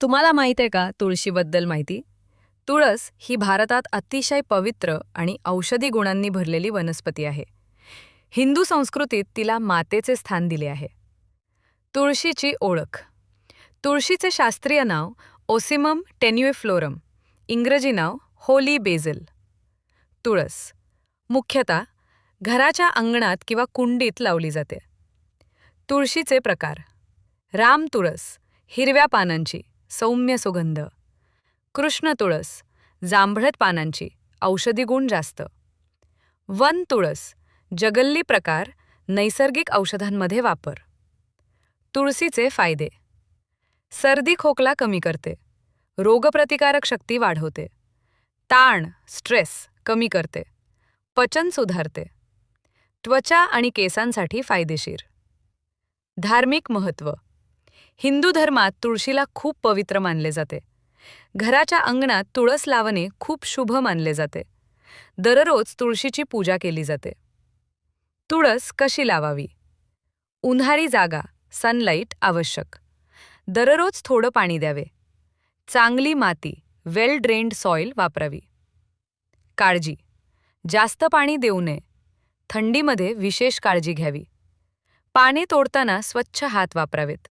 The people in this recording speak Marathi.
तुम्हाला माहित आहे का तुळशीबद्दल माहिती? तुळस ही भारतात अतिशय पवित्र आणि औषधी गुणांनी भरलेली वनस्पती आहे. हिंदू संस्कृतीत तिला मातेचे स्थान दिले आहे. तुळशीची ओळख. तुळशीचे शास्त्रीय नाव ओसिमम टेन्युइफ्लोरम, इंग्रजी नाव होली बेझल. तुळस मुख्यतः घराच्या अंगणात किंवा कुंडीत लावली जाते. तुळशीचे प्रकार. राम तुळस, हिरव्या पानांची, सौम्य सुगंध. कृष्ण तुळस, जांभळट पानांची, औषधी गुण जास्त. वन तुळस, जगल्ली प्रकार, नैसर्गिक औषधांमध्ये वापर. तुळशीचे फायदे. सर्दी खोकला कमी करते, रोगप्रतिकारक शक्ती वाढवते, ताण स्ट्रेस कमी करते, पचन सुधारते, त्वचा आणि केसांसाठी फायदेशीर. धार्मिक महत्त्व. हिंदू धर्मात तुळशीला खूप पवित्र मानले जाते. घराच्या अंगणात तुळस लावणे खूप शुभ मानले जाते. दररोज तुळशीची पूजा केली जाते. तुळस कशी लावावी? उन्हाळी जागा, सनलाईट आवश्यक. दररोज थोडं पाणी द्यावे. चांगली माती, वेल ड्रेन्ड सॉइल वापरावी. काळजी. जास्त पाणी देऊ नये. थंडीमध्ये विशेष काळजी घ्यावी. पाने तोडताना स्वच्छ हात वापरावेत.